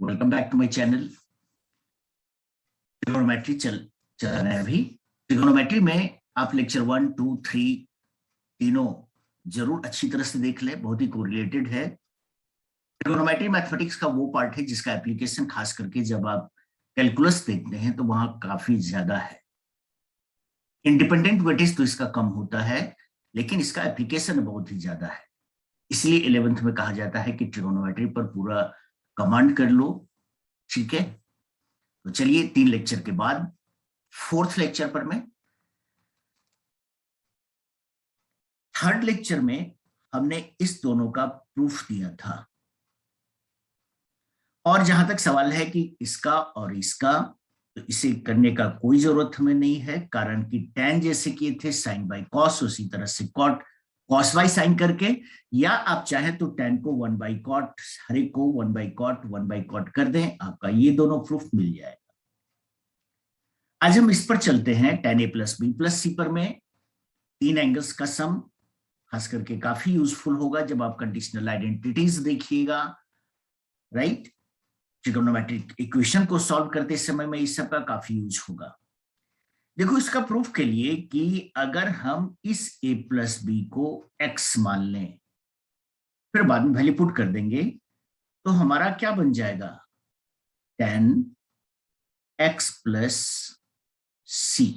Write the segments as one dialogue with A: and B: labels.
A: Welcome back to my channel. Trigonometry चल रहा है अभी। ट्रिगोनोमेट्री में आप लेक्चर 1, 2, 3 तीनों जरूर अच्छी तरह से देख लें, बहुत ही कोरिलेटेड है। ट्रिगोनोमेट्री मैथमेटिक्स का वो पार्ट है जिसका एप्लीकेशन खास करके जब आप कैलकुलस देखते हैं तो वहां काफी ज्यादा है। इंडिपेंडेंट वेटेज तो इसका कम होता है, लेकिन इसका एप्लीकेशन बहुत ही ज्यादा है। इसलिए 11th में कहा जाता है कि ट्रिगोनोमेट्री पर पूरा कमांड कर लो। ठीक है, तो चलिए 3 लेक्चर के बाद 4th लेक्चर पर मैं 3rd लेक्चर में हमने इस दोनों का प्रूफ दिया था। और जहां तक सवाल है कि इसका और इसका, तो इसे करने का कोई जरूरत हमें नहीं है, कारण कि tan जैसे किए थे साइन बाई कॉस, उसी तरह से कॉट कॉस बाई साइन करके, या आप चाहे तो tan को 1 बाई कॉट, हर एक को 1 बाई कॉट 1 बाई कॉट कर दें, आपका ये दोनों प्रूफ मिल जाएगा। आज हम इस पर चलते हैं tan a plus B plus C पर में 3 एंगल्स का सम, खास करके काफी यूजफुल होगा जब आप कंडीशनल आइडेंटिटीज देखिएगा, राइट। ट्रिगोनोमेट्रिक इक्वेशन को सॉल्व करते समय में इस सब का काफी यूज होगा। देखो इसका प्रूफ के लिए कि अगर हम इस a प्लस बी को x मान लें, फिर बाद में वैल्यू पुट कर देंगे, तो हमारा क्या बन जाएगा, tan x प्लस सी।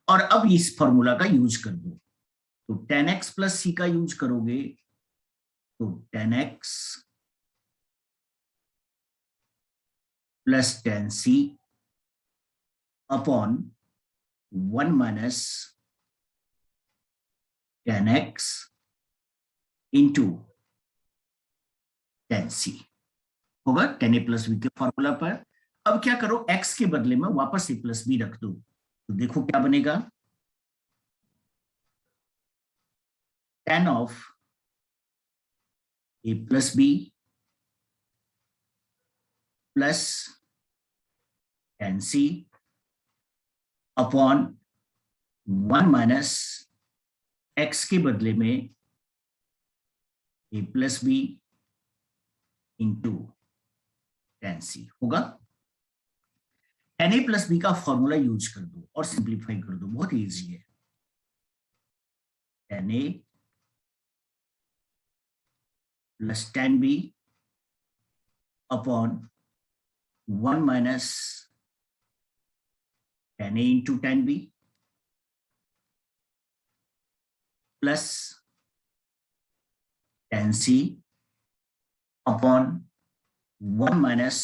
A: और अब इस फॉर्मूला का यूज कर दो, तो tan x प्लस सी का यूज करोगे तो tan x plus tan c upon 1 minus tan x into tan c होगा tan a प्लस बी के फॉर्मूला पर। अब क्या करो, x के बदले में वापस a प्लस बी रख दो, तो देखो क्या बनेगा, tan of a plus B plus tan c upon 1 minus x के बदले में a plus B into tan c होगा। tan a प्लस बी का फॉर्मूला यूज कर दो और सिंप्लीफाई कर दो, बहुत इजी है। tan a plus tan b upon 1 minus tan a into tan b plus tan c upon 1 minus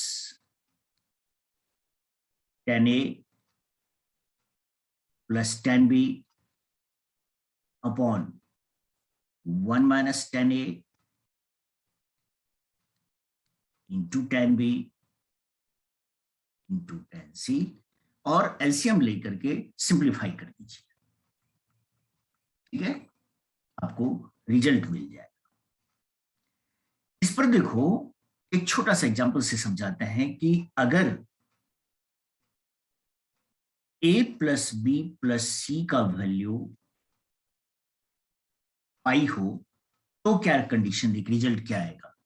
A: tan a plus tan b upon 1 minus tan a into tan b into tan c, और LCM लेकर के simplify कर दीजिए, ठीक है, आपको result मिल जाएगा। इस पर देखो एक छोटा सा एग्जांपल से समझाते हैं कि अगर a प्लस बी प्लस सी का वैल्यू पाई हो तो क्या कंडीशन, एक रिजल्ट क्या आएगा।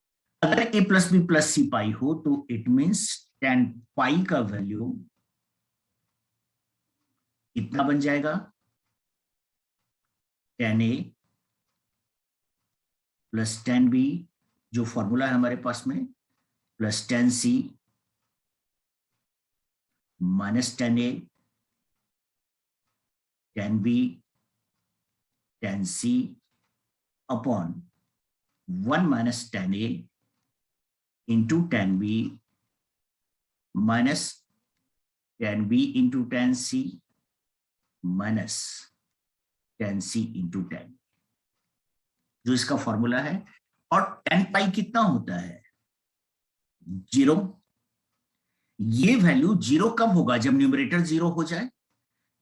A: अगर a प्लस बी प्लस सी पाई हो तो इट मीन्स tan पाई का वैल्यू कितना बन जाएगा, tan a plus tan b, जो फॉर्मूला है हमारे पास में, plus tan c minus tan a tan b tan c upon 1 minus tan a into tan b minus tan b into tan c minus tan c into tan, जो इसका formula है। और tan पाई कितना होता है, 0। ये वैल्यू 0 कब होगा, जब न्यूमरेटर 0 हो जाए,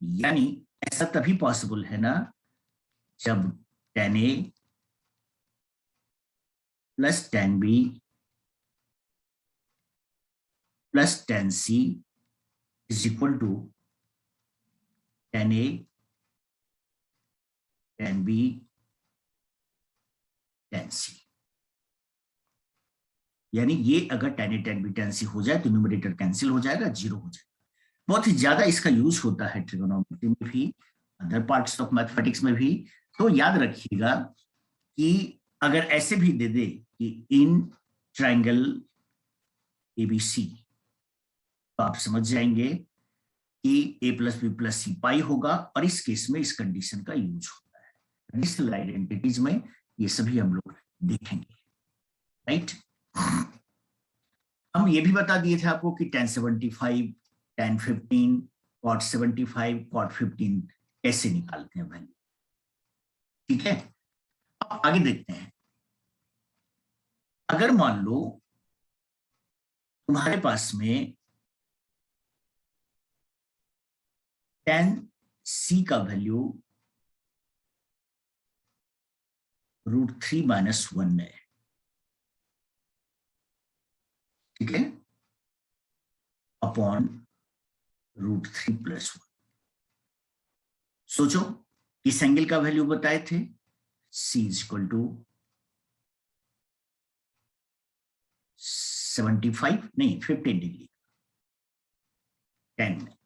A: यानी ऐसा तभी पॉसिबल है ना जब tan a plus tan b plus tan c is equal to tan a tan b tan c। यानी ये अगर tan A tan B tan C हो जाए तो न्यूमरेटर कैंसिल हो जाएगा, 0 हो जाएगा। बहुत ही ज्यादा इसका यूज होता है ट्रिगोनोमेट्री में भी, अदर पार्ट्स ऑफ मैथमेटिक्स में भी। तो याद रखिएगा कि अगर ऐसे भी दे दे कि इन ट्रायंगल एबीसी, तो आप समझ जाएंगे कि a प्लस बी प्लस सी पाई होगा, और इस केस में इस कंडीशन का यूज होता है। कंडीशनल आइडेंटिटीज में ये सभी हम लोग देखेंगे, राइट। हम ये भी बता दिए थे आपको कि tan 75, tan 15, cot 75, cot 15 कैसे निकालते हैं वैल्यू, ठीक है। अब आगे देखते हैं। अगर मान लो तुम्हारे पास में tan C का वैल्यू √3 - 1 है, ठीक है, अपॉन √3 + 1। सोचो इस एंगल का वैल्यू बताए थे, C = 75 नहीं 15 डिग्री 10 में,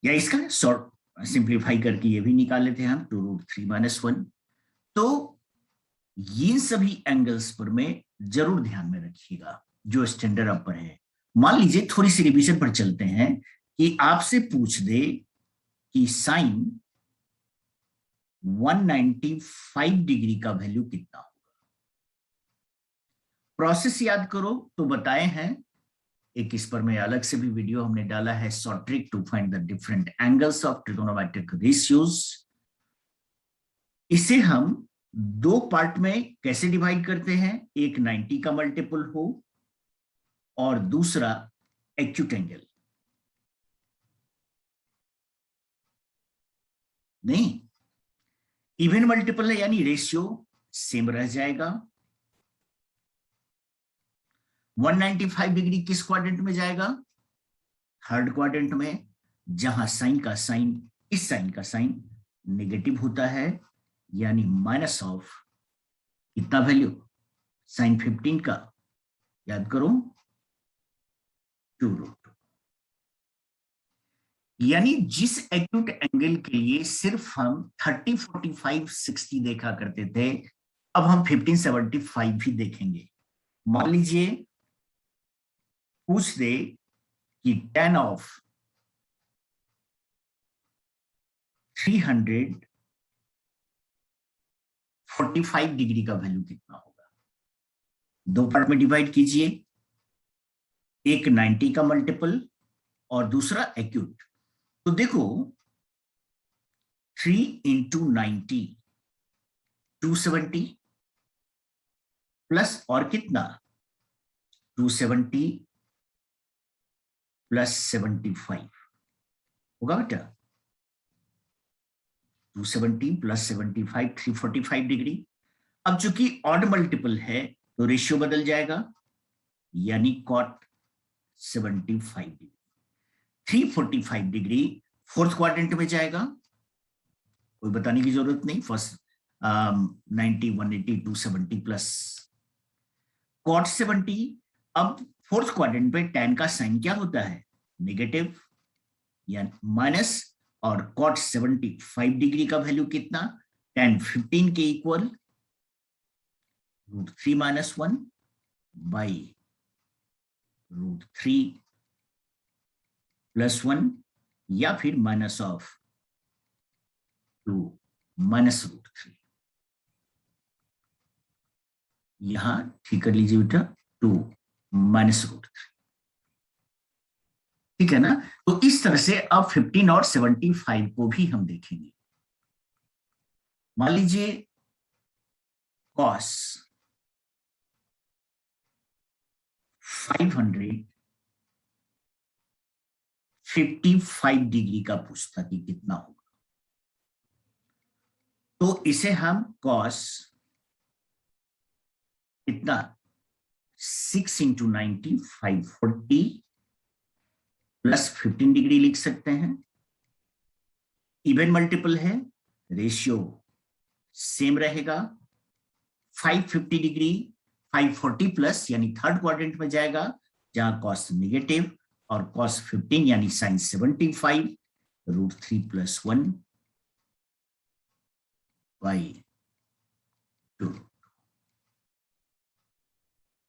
A: या इसका शॉर्ट सिंप्लीफाई करके ये भी निकाले थे हम 2√3 - 1। तो ये सभी एंगल्स पर में जरूर ध्यान में रखिएगा जो स्टैंडर्ड अपर है। मान लीजिए थोड़ी सी रिवीजन पर चलते हैं कि आपसे पूछ दे कि साइन 195 डिग्री का वैल्यू कितना होगा। प्रोसेस याद करो तो बताए हैं, एक इस पर में अलग से भी वीडियो हमने डाला है, short trick to find the different angles of trigonometric ratios. इसे हम दो पार्ट में कैसे डिवाइड करते हैं, एक 90 का मल्टीपल हो और दूसरा एक्यूट एंगल। नहीं, इवन मल्टीपल है यानी रेशियो सेम रह जाएगा। 195 डिग्री किस क्वाड्रेंट में जाएगा, थर्ड क्वाड्रेंट में, जहां साइन का साइन इस साइन का साइन नेगेटिव होता है, यानी माइनस ऑफ कितना वैल्यू, साइन 15 का, याद करो 2√2। यानी जिस एक्यूट एंगल के लिए सिर्फ हम 30, 45, 60 देखा करते थे, अब हम 15, 75 भी देखेंगे। मान लीजिए पूछ दे कि tan ऑफ 345 डिग्री का वैल्यू कितना होगा। दो पार्ट में डिवाइड कीजिए, एक 90 का मल्टीपल और दूसरा एक्यूट। तो देखो 3 × 90 270 प्लस और कितना 270 + 75 होगा बेटा, 270 + 75 345 डिग्री। अब चूंकि ऑड मल्टीपल है तो रेशियो बदल जाएगा, यानी cot 75 degree. 345 degree fourth quadrant में जाएगा, कोई बताने की जरूरत नहीं, फर्स्ट 90 180 270 प्लस cot 70। अब फोर्थ क्वाड्रेंट पे tan का साइन क्या होता है, नेगेटिव या माइनस, और cot 75 डिग्री का वैल्यू कितना, tan 15 के इक्वल √3 - 1 बाई √3 + 1, या फिर माइनस ऑफ 2 -√3। यहां ठीक कर लीजिए बेटा, 2 -√3, ठीक है ना। तो इस तरह से अब 15 और 75 को भी हम देखेंगे। मान लीजिए cos 555 डिग्री का पूछता कि कितना होगा, तो इसे हम cos कितना 6 × 90 540 प्लस 15 डिग्री लिख सकते हैं। इवन मल्टीपल है, रेशियो सेम रहेगा। 550 डिग्री 540 प्लस यानी थर्ड क्वाड्रेंट में जाएगा, जहां कॉस नेगेटिव, और कॉस 15 यानी साइन 75 √3 + 1 बाई 2।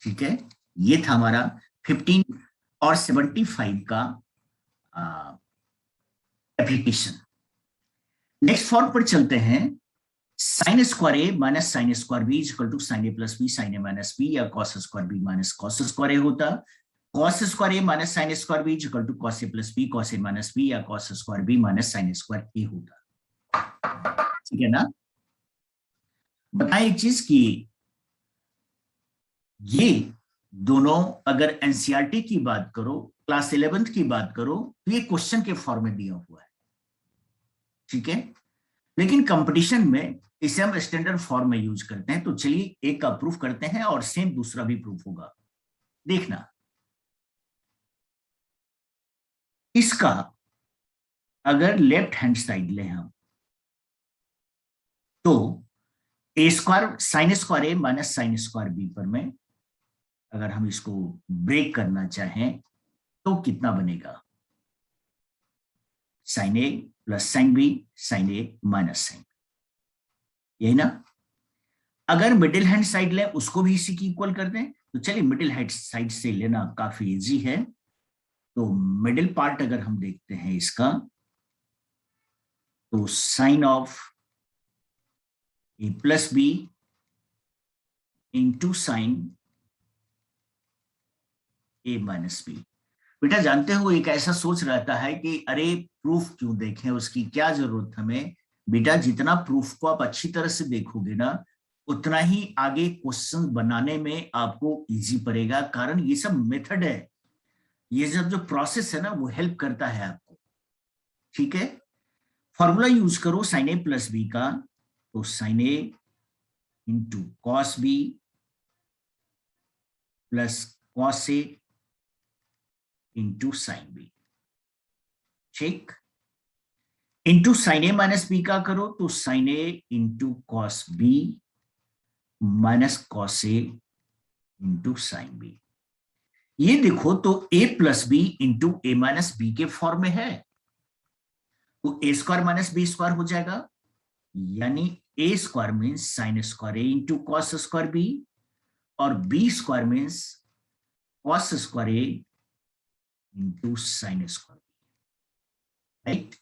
A: ठीक है, ये था हमारा 15 और 75 का एप्लीकेशन। नेक्स्ट फॉर्म पर चलते हैं। Sine square A minus sine square B equal to sine A plus B sine A minus B, या cos square B minus cos square A होता। Cos square A minus sine square B equal to cos A plus B cos A minus B, या cos square B minus sine square A होता। ठीक है ना। बताएं एक चीज की, ये दोनों अगर एनसीईआरटी की बात करो, क्लास 11th की बात करो, तो ये क्वेश्चन के फॉर्म में दिया हुआ है। ठीक है, लेकिन कंपटीशन में इसे हम स्टैंडर्ड फॉर्म में यूज करते हैं। तो चलिए एक का प्रूफ करते हैं और सेम दूसरा भी प्रूफ होगा। देखना, इसका अगर लेफ्ट हैंड साइड लें हम, तो A square sine square A minus sine square B पर में अगर हम इसको ब्रेक करना चाहें तो कितना बनेगा? Sign A plus sign B sine A minus sign, यही ना। अगर मिडिल हैंड साइड लें उसको भी इसी की इक्वल कर दें, तो चलिए मिडिल हैंड साइड से लेना काफी इजी है। तो मिडिल पार्ट अगर हम देखते हैं इसका, तो sine of A plus B into sine A minus B. बेटा जानते हो एक ऐसा सोच रहता है कि अरे प्रूफ क्यों देखें, उसकी क्या जरूरत हमें। बेटा जितना प्रूफ को आप अच्छी तरह से देखोगे ना, उतना ही आगे क्वेश्चन बनाने में आपको इजी पड़ेगा, कारण ये सब मेथड है, ये सब जो प्रोसेस है ना वो हेल्प करता है आपको। ठीक है, फॉर्मूला यूज करो साइन ए प्लस बी का, तो sine A into cos B plus cos A into sine B. ठीक, into sine A minus B का करो तो sine A into cos B minus cos A into sine B. ये देखो तो a plus B into A minus B के form में है, तो A square minus B square हो जाएगा, यानी A square means sign square A into cos square B, और B square means cos square A into sine square B. Right,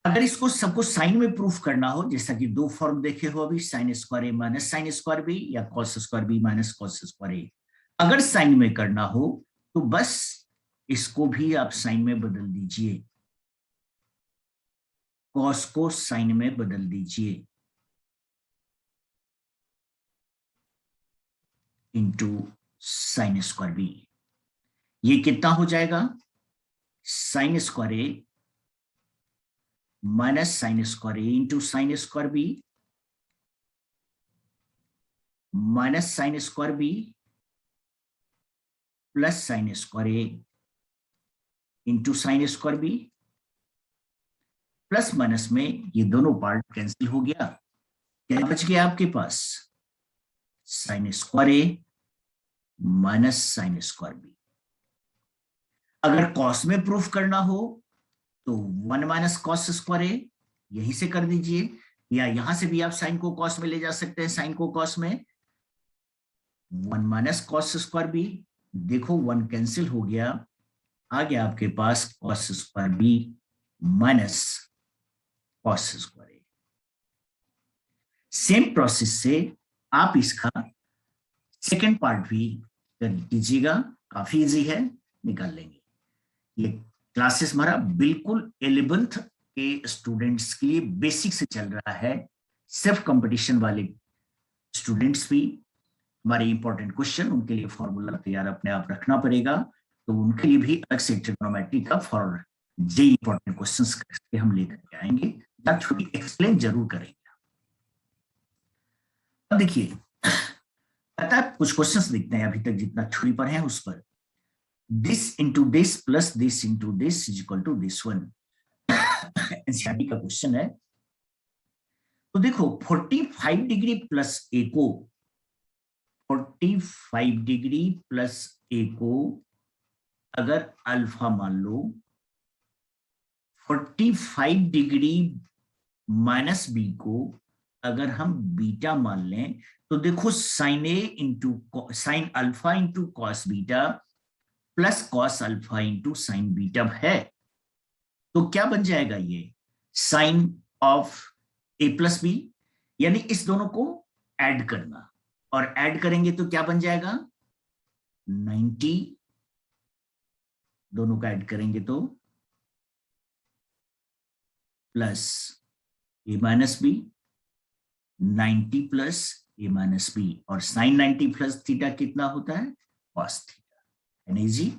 A: अगर इसको सबको साइन में प्रूफ करना हो, जैसा कि दो फॉर्म देखे हो अभी, sine square A minus sine square B या cos square B minus cos square A, अगर साइन में करना हो तो बस इसको भी आप साइन में बदल दीजिए, कॉस को साइन में बदल दीजिए इंटू साइन स्क्वायर बी। ये कितना हो जाएगा? Sine square A minus sine square A into sine square B minus sine square B plus sine square A into sine square B. Plus minus में ये दोनों पार्ट कैंसिल हो गया, क्या बच गया आपके पास? Sign square A minus sine square B. अगर कॉस में प्रूफ करना हो तो 1 माइनस कॉस स्क्वायर ए यहीं से कर दीजिए, या यहां से भी आप साइन को कॉस में ले जा सकते हैं, साइन को कॉस में 1 माइनस कॉस स्क्वायर बी। देखो 1 कैंसिल हो गया, आ गया आपके पास cos square B minus cos square A. Same process से आप इसका सेकेंड पार्ट भी कर कीजिएगा, काफी इजी है, निकाल लेंगे। ये क्लासेस हमारा बिल्कुल 11th के स्टूडेंट्स के लिए बेसिक से चल रहा है, सिर्फ कंपटीशन वाले स्टूडेंट्स भी हमारे इंपॉर्टेंट क्वेश्चन, उनके लिए फॉर्मूला तैयार अपने आप रखना पड़ेगा, तो उनके लिए भी अलग से ट्रिग्नोमेट्री का फॉर जे इंपॉर्टेंट क्वेश्चंस करके हम लेकर के आएंगे, या थोड़ी एक्सप्लेन जरूर करेंगे। अब देखिए, पता है कुछ क्वेश्चंस दिखते हैं अभी तक जितना थ्योरी पर है उस पर, this into this plus this into this is equal to this one, NCERT का क्वेश्चन है। तो देखो 45 डिग्री प्लस ए को 45 डिग्री प्लस ए को अगर अल्फा मान लो, 45 डिग्री माइनस बी को अगर हम बीटा मान लें, तो देखो sine A into sine alpha into cos beta plus cos alpha into sine beta है। तो क्या बन जाएगा ये sine of A plus B, यानी इस दोनों को ऐड करना, और ऐड करेंगे तो क्या बन जाएगा 90, दोनों का ऐड करेंगे तो प्लस ए माइनस बी, 90 प्लस ए माइनस बी, और साइन 90 प्लस थीटा कितना होता है कॉस थीटा, है नहीं जी।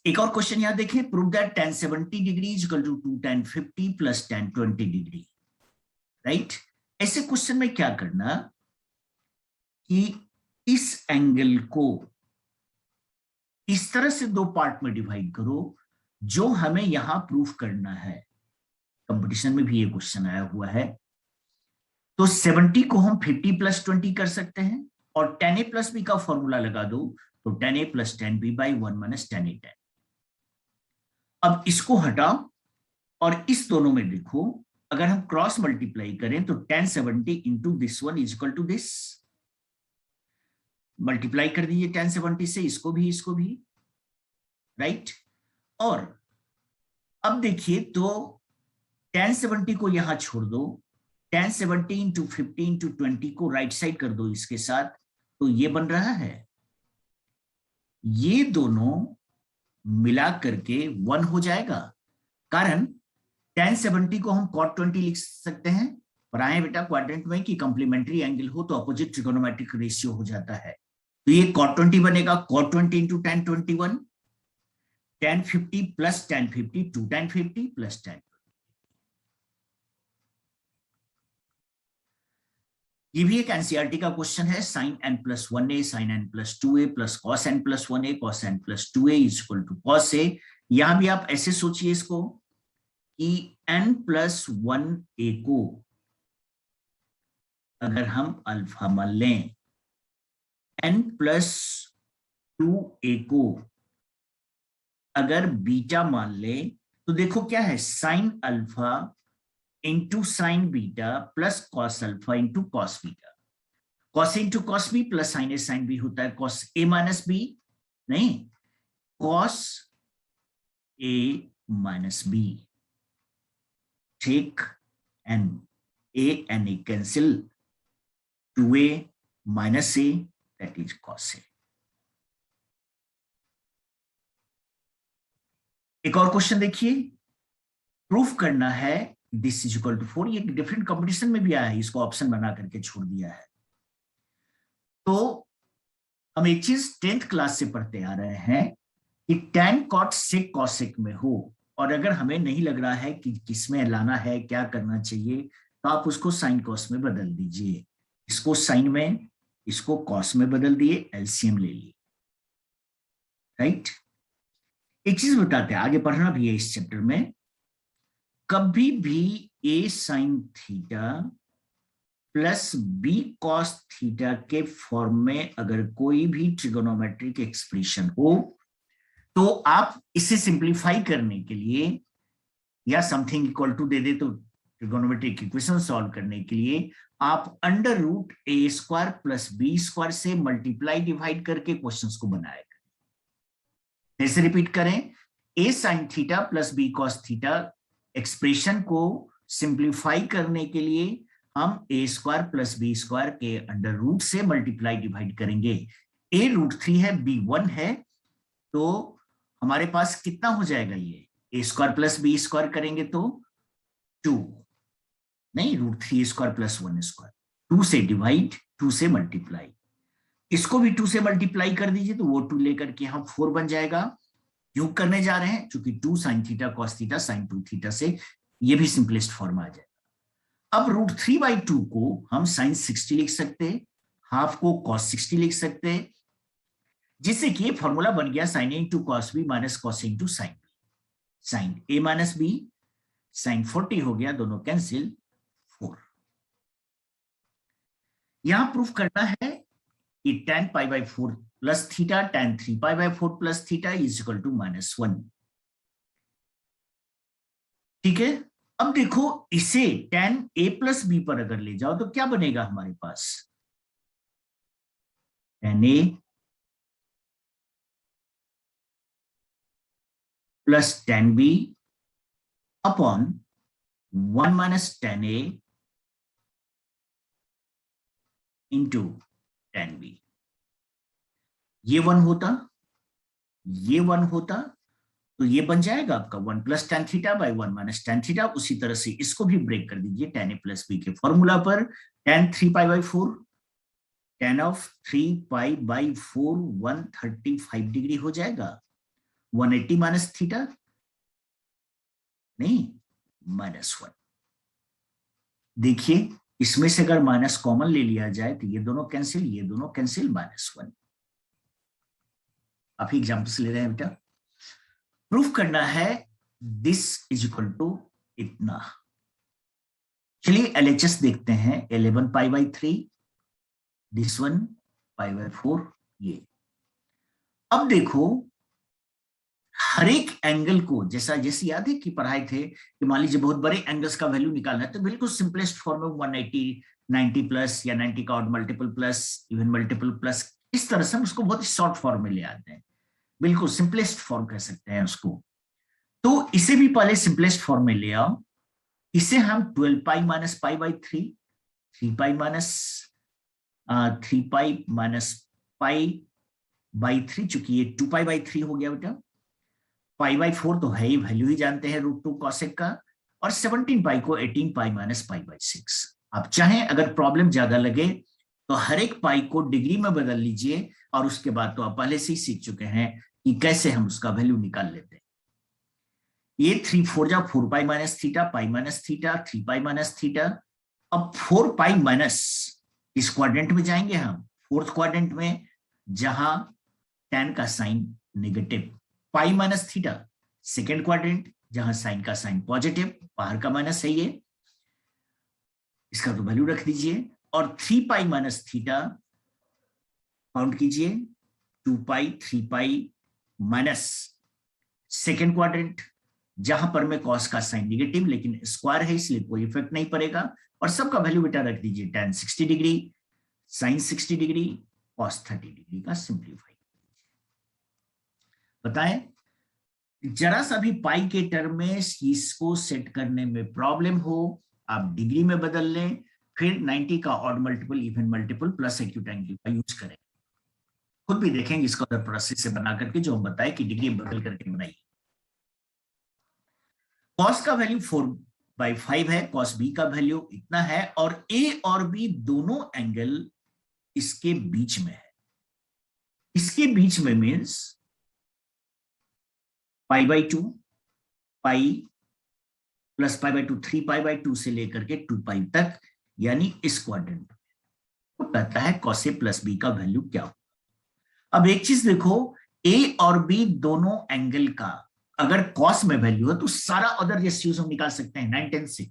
A: एक और क्वेश्चन यहां देखें, prove that tan 70 degree is equal to 2 tan 50 plus tan 20 degree, right. ऐसे क्वेश्चन में क्या करना कि इस एंगल को इस तरह से दो पार्ट में डिवाइड करो जो हमें यहां प्रूफ करना है। कंपटीशन में भी ये क्वेश्चन आया हुआ है। तो 70 को हम 50 प्लस 20 कर सकते हैं, और tan a प्लस बी का फॉर्मूला लगा दो, तो tan a plus tan b by 1 minus tan a tan। अब इसको हटाओ और इस दोनों में देखो, अगर हम क्रॉस मल्टीप्लाई करें तो tan 70 into this one is equal to this, multiply कर दीजिए tan 70 से इसको भी, राइट। और अब देखिए तो tan 70 को यहां छोड़ दो, tan 70 इंटू 50 इंटू 20 को राइट साइड कर दो इसके साथ, तो ये बन रहा है, ये दोनों मिला करके 1 हो जाएगा। कारण tan 70 को हम cot 20 लिख सकते हैं, पर आए बेटा क्वाड्रेंट में कि कंप्लीमेंट्री एंगल हो तो अपोजिट ट्रिगोनोमेट्रिक रेशियो हो जाता है, तो ये cot 20 बनेगा, cot 20 into tan 21, tan 50 plus tan 50 2 tan 50 plus tan। ये भी एक एनसीईआरटी का क्वेश्चन है, sine n plus 1a sine n plus 2a plus cos n plus 1a cos n plus 2a is equal to cos a। यहां भी आप ऐसे सोचिए इसको कि n प्लस 1a को अगर हम अल्फा मान लें, n प्लस 2a को अगर बीटा मान लें, तो देखो क्या है sine alpha into sine beta plus cos alpha into cos beta, cos into cos B plus sine A sine B होता है कॉस ए माइनस बी, नहीं कॉस ए माइनस बी, ठीक, an A cancel, 2a minus A that is cos A. एक और question देखिए, proof करना है this is equal to 4, ये डिफरेंट कंपटीशन में भी आया है, इसको ऑप्शन बना करके छोड़ दिया है। तो हम एक चीज 10th क्लास से पढ़ते आ रहे हैं कि tan cot sec cosec में हो, और अगर हमें नहीं लग रहा है कि किसमें लाना है, क्या करना चाहिए, तो आप उसको साइन कॉस में बदल दीजिए, इसको साइन में इसको कॉस में बदल दिए, एलसीएम ले लिए, राइट। एक चीज बताते हैं, आगे पढ़ना भी है इस चैप्टर में, कभी भी a sign theta plus b cos theta के फॉर्म में अगर कोई भी ट्रिगोनोमेट्रिक एक्सप्रेशन हो, तो आप इसे सिंप्लीफाई करने के लिए या समथिंग इक्वल टू दे दे, तो ट्रिगोनोमेट्रिक इक्वेशन सॉल्व करने के लिए आप under root A square plus B square से मल्टीप्लाई डिवाइड करके क्वेश्चंस को बनाया करें। ऐसे रिपीट करें, A sine theta plus B cos theta expression को सिंप्लीफाई करने के लिए हम A square plus B square के अंडर रूट से मल्टीप्लाई डिवाइड करेंगे। ए √3 है, बी 1 है, तो हमारे पास कितना हो जाएगा, ये ए स्क्वायर प्लस बी स्क्वायर करेंगे तो 2, नहीं √3 स्क्वायर प्लस 1 स्क्वायर, 2 से डिवाइड 2 से मल्टीप्लाई, इसको भी 2 से मल्टीप्लाई कर दीजिए तो वो 2 लेकर के हम 4 बन जाएगा। क्यों करने जा रहे हैं, क्योंकि 2 sine theta cos theta sine 2 theta से ये भी सिंपलेस्ट फॉर्म आ जाएगा। अब √3/2 को हम साइन 60 लिख सकते, हाफ को कॉस 60 लिख सकते, जिससे कि फॉर्मूला बन गया sine A into cos B minus cos A into sine B, sine A minus B sine 40 हो गया, दोनों कैंसिल 4। यहां प्रूफ करना है कि tan π/4 plus theta tan 3π/4 plus theta is equal to -1। ठीक है, अब देखो इसे tan a प्लस बी पर अगर ले जाओ तो क्या बनेगा हमारे पास, tan a plus tan b upon 1 minus tan a into tan b। ये 1 होता, ये 1 होता, तो ये बन जाएगा आपका 1 plus tan theta by 1 minus tan theta. उसी तरह से इसको भी ब्रेक कर दीजिए tan a प्लस बी के फॉर्मूला पर, tan 3π/4 tan ऑफ 3π/4 135 डिग्री हो जाएगा, 180 माइनस थीटा नहीं -1। देखिए इसमें से अगर माइनस कॉमन ले लिया जाए तो ये दोनों कैंसिल, ये दोनों कैंसिल, -1। आप ही एग्जाम्पल्स ले रहे हैं बेटा, प्रूफ करना है दिस इज इक्वल टू इतना। चलिए एलएचएस देखते हैं, 11 π/3 दिस वन π/4 ये। अब देखो हर एक एंगल को, जैसा जैसे याद है कि पढ़ाए थे कि मान लीजिए बहुत बड़े एंगल्स का वैल्यू निकालना है तो बिल्कुल सिंपलेस्ट फॉर्म में 180 90 प्लस या 90 का odd multiple plus even multiple plus, इस तरह से हम उसको बहुत शॉर्ट फॉर्म में ले आते हैं, बिल्कुल सिंपलेस्ट फॉर्म कह सकते हैं उसको। तो इसे भी पहले सिंपलेस्ट फॉर्म में ले आओ, इसे हम 12 पाई माइनस π/3 3 पाई माइनस 3π-π/3, चूंकि ये 2π/3 हो गया बेटा, π/4 तो है ही, वैल्यू ही जानते हैं √2 कॉसेक का, और 17 पाई को 18 पाई माइनस π/6। आप चाहें अगर प्रॉब्लम ज्यादा लगे तो हर एक पाई को डिग्री में बदल लीजिए, और उसके बाद तो आप पहले से ही सीख चुके हैं कि कैसे हम उसका वैल्यू निकाल लेते हैं। ये 3 4 जा 4 पाई माइनस थीटा, पाई माइनस थीटा, 3 पाई माइनस थीटा। अब 4 पाई माइनस इस क्वाड्रेंट में जाएंगे हम, फोर्थ क्वाड्रेंट में, जहां tan का sign negative, pi minus theta second quadrant, जहां साइन का साइन पॉजिटिव, बाहर का माइनस है ये, इसका तो वैल्यू रख दीजिए, और 3 पाई माइनस थीटा काउंट कीजिए, 2 पाई 3 पाई माइनस सेकेंड क्वाड्रेंट, जहां पर में कॉस का साइन नेगेटिव लेकिन स्क्वायर है इसलिए कोई इफेक्ट नहीं पड़ेगा, और सबका वैल्यू बेटा रख दीजिए, tan 60 degree, sine 60 degree, cos 30 degree का सिंप्लीफाई। बताएं जरा सा भी पाई के टर्म में इसको सेट करने में प्रॉब्लम हो, आप डिग्री में बदल लें, फिर 90 का odd multiple even multiple plus acute angle का यूज करें। खुद भी देखेंगे इसको अदर प्रोसेस से बना करके, जो हम बताए कि डिग्री बदल करके बनाइए। कॉस का वैल्यू 4/5 है, कॉस बी का वैल्यू इतना है, और ए और बी दोनों एंगल इसके बीच में है। इसके बीच में मीन्स π/2 पाई प्लस π/2 3 π/2 से लेकर के 2 पाई तक, यानी इस क्वाड्रेंट तो कहता है कॉस ए प्लस बी का वैल्यू क्या होगा। अब एक चीज देखो, ए और बी दोनों एंगल का अगर कॉस में वैल्यू है तो सारा अदर रेशियोज हम निकाल सकते हैं 9 10 से।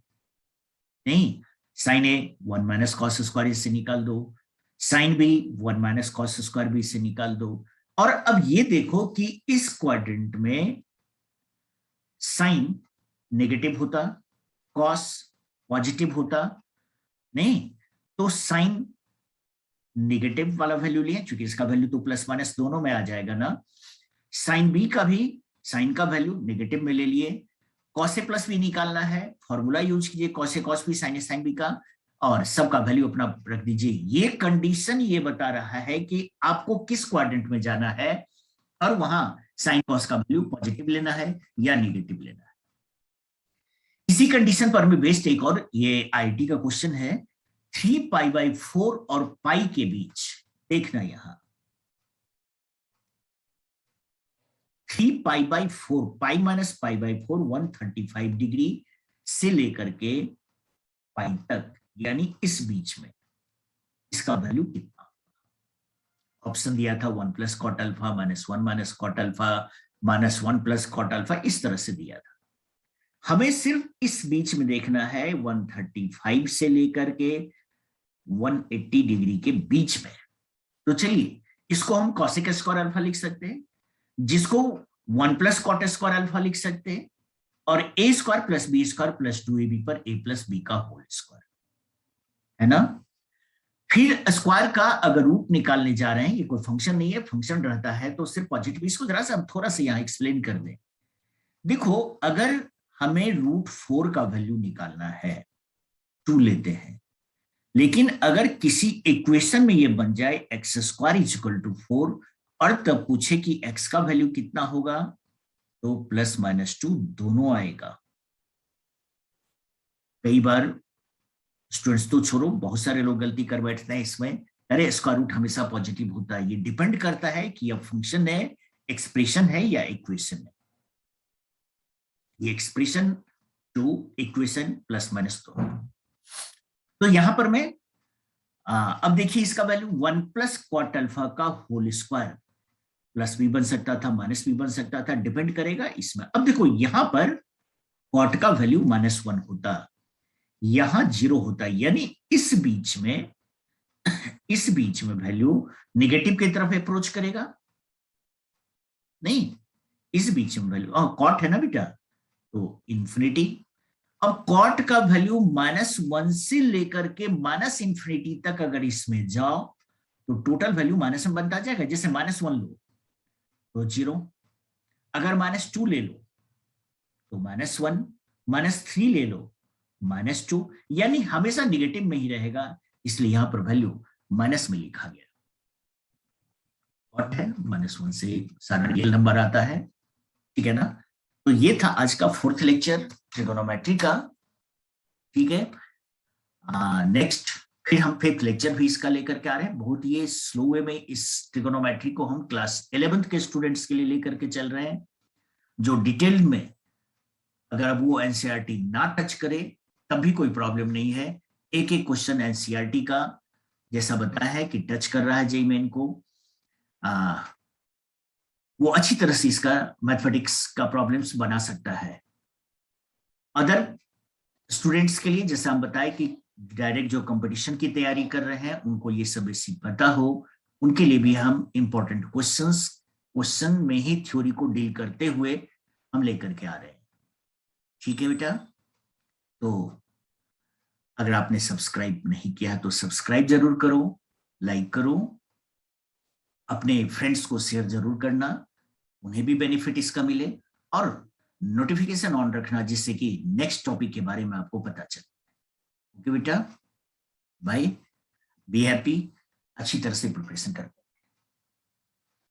A: नहीं, sine A 1 minus cos square से निकाल दो, sine B 1 minus cos square B से निकाल दो। और अब ये देखो कि इस क्वाड्रेंट में साइन नेगेटिव होता, कॉस पॉजिटिव होता, नहीं तो साइन नेगेटिव वाला वैल्यू लिए, क्योंकि इसका वैल्यू तो प्लस माइनस दोनों में आ जाएगा ना। साइन बी का भी साइन का वैल्यू नेगेटिव में ले लिए, कॉस ए प्लस बी निकालना है, फॉर्मूला यूज कीजिए cos A cos B sine A sine B का, और सबका वैल्यू अपना रख दीजिए। ये कंडीशन ये बता रहा है कि आपको किस क्वाड्रेंट में जाना है, और वहां साइन कॉस का वैल्यू पॉजिटिव लेना है या नेगेटिव लेना है। इसी कंडीशन पर भी बेस्ड एक और ये आईटी का क्वेश्चन है, 3 π/4 और पाई के बीच देखना, यहां 3 π/4 पाई माइनस π/4 135 डिग्री से लेकर के पाई तक, यानी इस बीच में इसका वैल्यू कितना। ऑप्शन दिया था 1 plus cot alpha minus 1 minus cot alpha minus 1 plus cot alpha, इस तरह से दिया था। हमें सिर्फ इस बीच में देखना है 135 से लेकर के 180 डिग्री के बीच में। तो चलिए इसको हम कॉसेक स्क्वायर अल्फा लिख सकते हैं, जिसको 1 प्लस कॉट स्क्वायर अल्फा लिख सकते हैं, और A square plus B square plus 2ab पर a प्लस बी का होल स्क्वायर, है ना। फिर स्क्वायर का अगर रूट निकालने जा रहे हैं, ये कोई फंक्शन नहीं है, फंक्शन रहता है तो सिर्फ पॉजिटिव। इसको जरा सा हम थोड़ा सा यहाँ एक्सप्लेन कर दें। देखो अगर हमें √4 का वैल्यू निकालना है 2 लेते हैं, लेकिन अगर किसी इक्वेशन में ये बन जाए x² = 4 और तब पूछे कि x का वैल्यू कितना होगा, तो +-2 दोनों आएगा। कई बार स्टूडेंट्स तो छोड़ो, बहुत सारे लोग गलती कर बैठते हैं इसमें, अरे स्क्वायर रूट हमेशा पॉजिटिव होता है। ये डिपेंड करता है कि अब फंक्शन है, एक्सप्रेशन है या इक्वेशन है। ये एक्सप्रेशन टू इक्वेशन +-2। तो यहां पर मैं अब देखिए इसका वैल्यू 1 प्लस कॉट अल्फा का होल स्क्वायर, प्लस भी बन सकता था माइनस भी बन सकता था, डिपेंड करेगा इसमें। अब देखो यहां पर कॉट का वैल्यू -1 होता, यहां 0 होता, यानी इस बीच में वैल्यू निगेटिव की तरफ अप्रोच करेगा, नहीं इस बीच में वैल्यू कॉट है ना बेटा, तो इंफिनिटी। अब कॉट का वैल्यू -1 से लेकर के -∞ तक अगर इसमें जाओ तो टोटल वैल्यू -1 बनता जाएगा। जैसे -1 लो तो 0, अगर -2 ले लो तो -1, -3 ले लो -2, यानी हमेशा निगेटिव में ही रहेगा, इसलिए यहां पर वैल्यू माइनस में लिखा गया। कॉट है -1 से सारा रियल नंबर आता है, ठीक है ना। तो ये था आज का 4th लेक्चर ट्रिगोनोमेट्री का, ठीक है। नेक्स्ट फिर हम 5th लेक्चर भी इसका लेकर के आ रहे हैं। बहुत ही स्लो वे में इस ट्रिगोनोमेट्री को हम क्लास 11th के स्टूडेंट्स के लिए लेकर के चल रहे हैं, जो डिटेल में अगर अब वो एनसीईआरटी ना टच करे तब भी कोई प्रॉब्लम नहीं है। एक एक क्वेश्चन एनसीईआरटी का जैसा बताया है कि टच कर रहा है जेईई मेन को, वो अच्छी तरह से इसका मैथमेटिक्स का प्रॉब्लम्स बना सकता है। अदर स्टूडेंट्स के लिए जैसा हम बताए कि डायरेक्ट जो कंपटीशन की तैयारी कर रहे हैं उनको ये सब बेसिक पता हो, उनके लिए भी हम इंपॉर्टेंट क्वेश्चन में ही थ्योरी को डील करते हुए हम लेकर के आ रहे हैं, ठीक है बेटा। तो अगर आपने सब्सक्राइब नहीं किया तो सब्सक्राइब जरूर करो, लाइक करो, अपने फ्रेंड्स को शेयर जरूर करना, उन्हें भी बेनिफिट इसका मिले, और नोटिफिकेशन ऑन रखना जिससे कि नेक्स्ट टॉपिक के बारे में आपको पता चले। ओके बेटा, बाय, बी हैप्पी, अच्छी तरह से प्रिपरेशन कर।